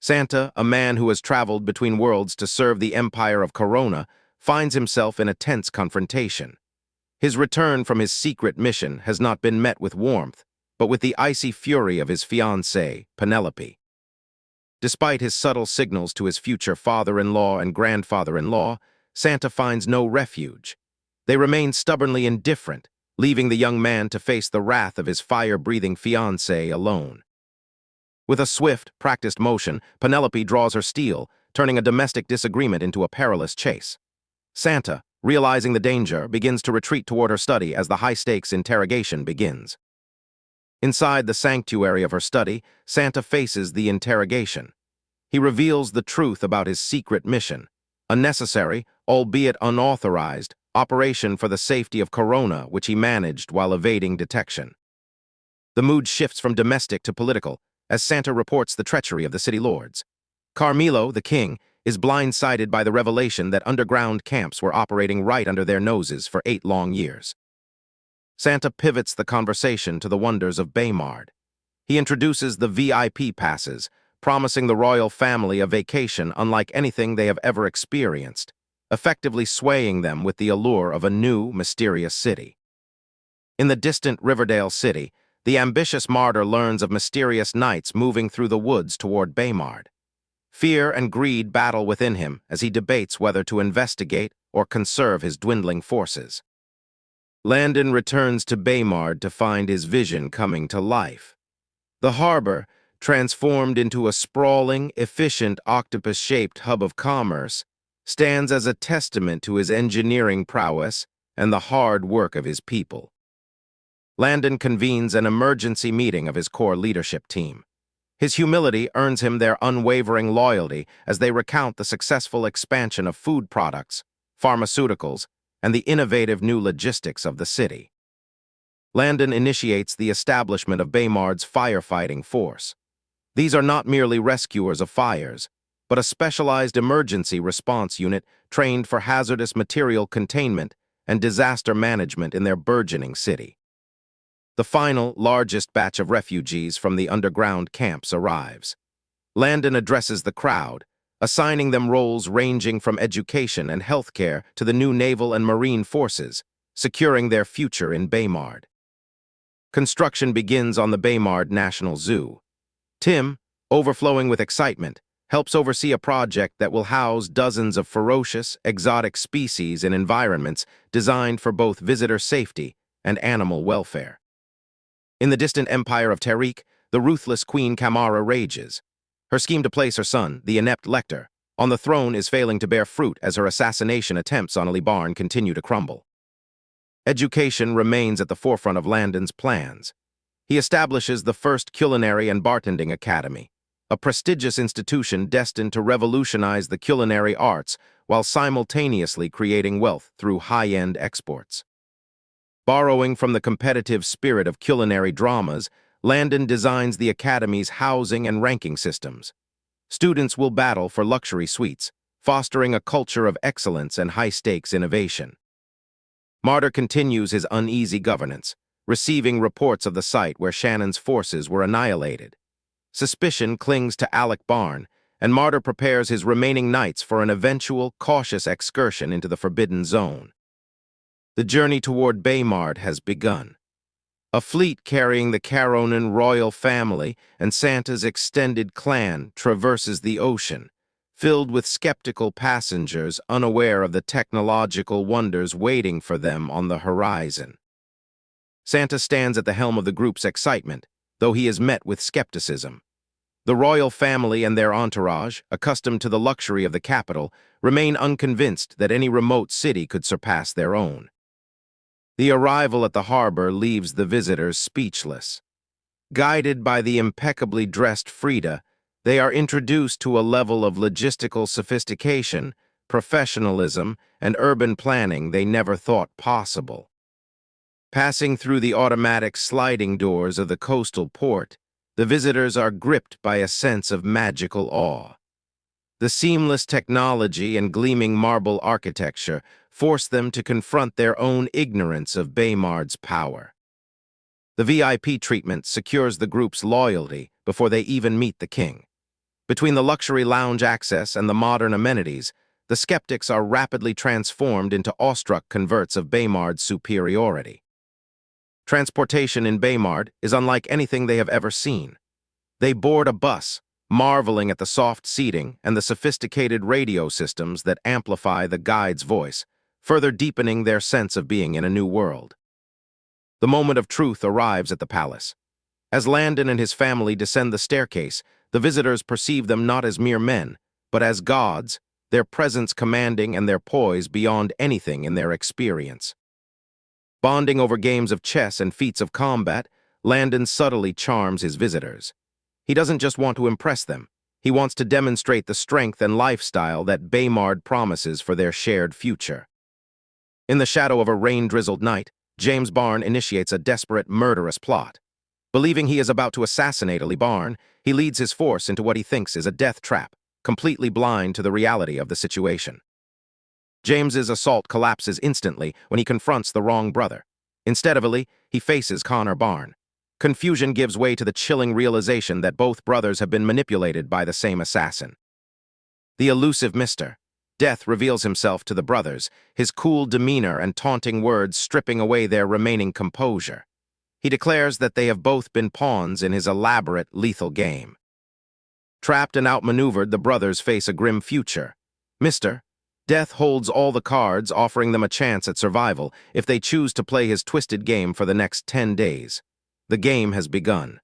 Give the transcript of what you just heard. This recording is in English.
Santa, a man who has traveled between worlds to serve the empire of Corona, finds himself in a tense confrontation. His return from his secret mission has not been met with warmth, but with the icy fury of his fiancée, Penelope. Despite his subtle signals to his future father-in-law and grandfather-in-law, Santa finds no refuge. They remain stubbornly indifferent, leaving the young man to face the wrath of his fire-breathing fiancée alone. With a swift, practiced motion, Penelope draws her steel, turning a domestic disagreement into a perilous chase. Santa, realizing the danger, begins to retreat toward her study as the high-stakes interrogation begins. Inside the sanctuary of her study, Santa faces the interrogation. He reveals the truth about his secret mission, a necessary, albeit unauthorized, operation for the safety of Corona which he managed while evading detection. The mood shifts from domestic to political, as Santa reports the treachery of the city lords. Carmelo, the king, is blindsided by the revelation that underground camps were operating right under their noses for 8 long years. Santa pivots the conversation to the wonders of Baymard. He introduces the VIP passes, promising the royal family a vacation unlike anything they have ever experienced, effectively swaying them with the allure of a new, mysterious city. In the distant Riverdale city, the ambitious martyr learns of mysterious knights moving through the woods toward Baymard. Fear and greed battle within him as he debates whether to investigate or conserve his dwindling forces. Landon returns to Baymard to find his vision coming to life. The harbor, transformed into a sprawling, efficient, octopus-shaped hub of commerce, stands as a testament to his engineering prowess and the hard work of his people. Landon convenes an emergency meeting of his core leadership team. His humility earns him their unwavering loyalty as they recount the successful expansion of food products, pharmaceuticals, and the innovative new logistics of the city. Landon initiates the establishment of Baymard's firefighting force. These are not merely rescuers of fires, but a specialized emergency response unit trained for hazardous material containment and disaster management in their burgeoning city. The final, largest batch of refugees from the underground camps arrives. Landon addresses the crowd, assigning them roles ranging from education and healthcare to the new naval and marine forces, securing their future in Baymard. Construction begins on the Baymard National Zoo. Tim, overflowing with excitement, helps oversee a project that will house dozens of ferocious, exotic species in environments designed for both visitor safety and animal welfare. In the distant empire of Tariq, the ruthless Queen Kamara rages. Her scheme to place her son, the inept Lecter, on the throne is failing to bear fruit as her assassination attempts on Landon Barn continue to crumble. Education remains at the forefront of Landon's plans. He establishes the first culinary and bartending academy, a prestigious institution destined to revolutionize the culinary arts while simultaneously creating wealth through high-end exports. Borrowing from the competitive spirit of culinary dramas, Landon designs the academy's housing and ranking systems. Students will battle for luxury suites, fostering a culture of excellence and high-stakes innovation. Martyr continues his uneasy governance, receiving reports of the site where Shannon's forces were annihilated. Suspicion clings to Landon Barn, and Martyr prepares his remaining knights for an eventual, cautious excursion into the Forbidden Zone. The journey toward Baymard has begun. A fleet carrying the Caronan royal family and Santa's extended clan traverses the ocean, filled with skeptical passengers unaware of the technological wonders waiting for them on the horizon. Santa stands at the helm of the group's excitement, though he is met with skepticism. The royal family and their entourage, accustomed to the luxury of the capital, remain unconvinced that any remote city could surpass their own. The arrival at the harbor leaves the visitors speechless. Guided by the impeccably dressed Frida, they are introduced to a level of logistical sophistication, professionalism, and urban planning they never thought possible. Passing through the automatic sliding doors of the coastal port, the visitors are gripped by a sense of magical awe. The seamless technology and gleaming marble architecture force them to confront their own ignorance of Baymard's power. The VIP treatment secures the group's loyalty before they even meet the king. Between the luxury lounge access and the modern amenities, the skeptics are rapidly transformed into awestruck converts of Baymard's superiority. Transportation in Baymard is unlike anything they have ever seen. They board a bus, marveling at the soft seating and the sophisticated radio systems that amplify the guide's voice, further deepening their sense of being in a new world. The moment of truth arrives at the palace. As Landon and his family descend the staircase, the visitors perceive them not as mere men, but as gods, their presence commanding and their poise beyond anything in their experience. Bonding over games of chess and feats of combat, Landon subtly charms his visitors. He doesn't just want to impress them. He wants to demonstrate the strength and lifestyle that Baymard promises for their shared future. In the shadow of a rain-drizzled night, James Barn initiates a desperate, murderous plot. Believing he is about to assassinate Barn, he leads his force into what he thinks is a death trap, completely blind to the reality of the situation. James's assault collapses instantly when he confronts the wrong brother. Instead of he faces Connor Barn. Confusion gives way to the chilling realization that both brothers have been manipulated by the same assassin. The elusive Mr. Death reveals himself to the brothers, his cool demeanor and taunting words stripping away their remaining composure. He declares that they have both been pawns in his elaborate, lethal game. Trapped and outmaneuvered, the brothers face a grim future. Mr. Death holds all the cards, offering them a chance at survival if they choose to play his twisted game for the next 10 days. The game has begun.